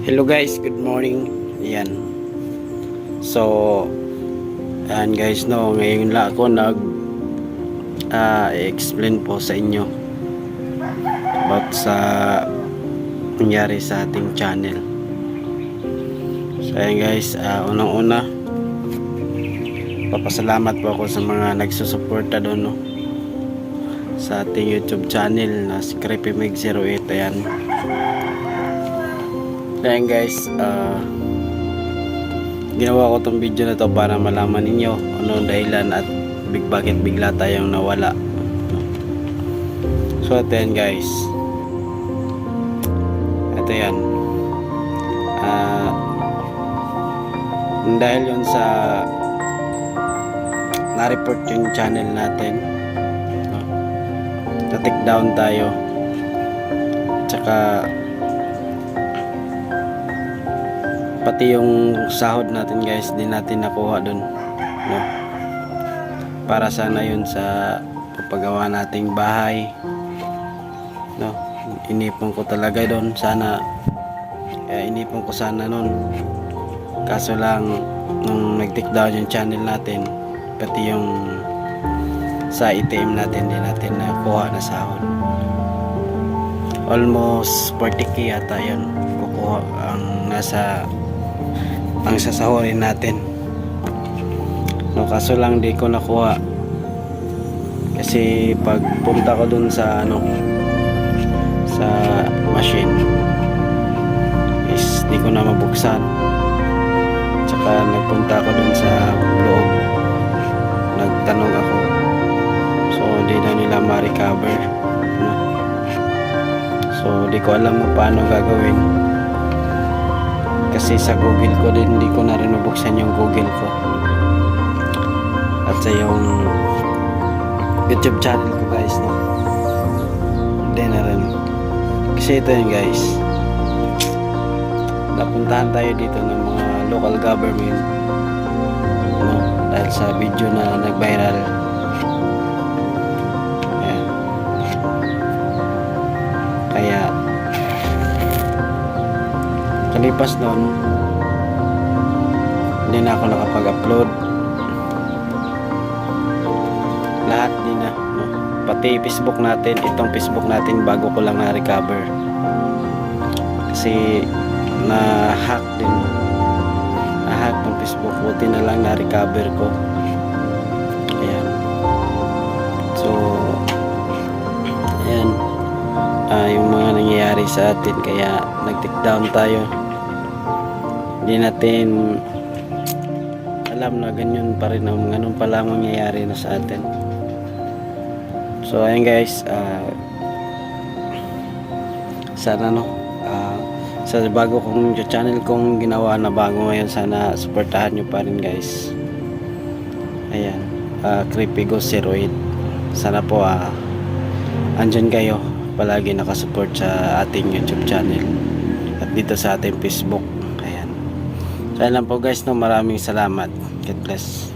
Hello guys, good morning. Ayan. So, ayan guys, no, ngayon lang ako explain po sa inyo about sa nangyari sa ating channel. So, ayan guys, unang-una, papasalamat po ako sa mga nagsusuporta doon, no, sa ating YouTube channel na si CreepyMeg08. Ayan. Ayan guys, ginawa ko tong video na to para malaman ninyo ano dahilan at bakit bigla tayong nawala. So ito yan guys, ito yan, dahil yun sa na-report yung channel natin, na-take down tayo, tsaka pati yung sahod natin guys di natin nakuha dun, no? Para sana yun sa paggawa nating bahay, no? Inipon ko talaga dun sana, inipon ko sana nun, kaso lang nung nag-take down yung channel natin, pati yung sa ATM natin di natin nakuha na sahod. Almost 40k yata yun kukuha ang nasa ang sasahurin natin, no? Kaso lang di ko nakuha kasi pag punta ko dun sa sa machine is di ko na mabuksan, tsaka nagpunta ko dun sa loob, nagtanong ako, so di na nila ma-recover, no? So di ko alam kung paano gagawin kasi sa Google ko din, hindi ko na rin mabuksan yung Google ko at sa yung YouTube channel ko guys, no? Hindi na rin kasi ito yun guys, napuntahan tayo dito ng mga local government, no? Dahil sa video na nag-viral. Ayan. Kaya kalipas noon hindi na ako nakapag-upload lahat din na, no? Pati Facebook natin, itong Facebook natin bago ko lang na-recover kasi na-hack din, na-hack tong Facebook, buti na lang na-recover ko. Ayan. So ayan, yung mga nangyayari sa atin, kaya nag-take down tayo. Hindi natin alam na ganyan pa rin, ganun pala ang mangyayari na sa atin. So ayan guys, sana sa bago kong channel kong ginawa na bago ngayon, sana supportahan nyo pa rin guys. Ayan, CreepyGhost08, sana po andyan kayo palagi nakasupport sa ating YouTube channel at dito sa ating Facebook. Ayan. So ayan lang po guys, no, maraming salamat. God bless.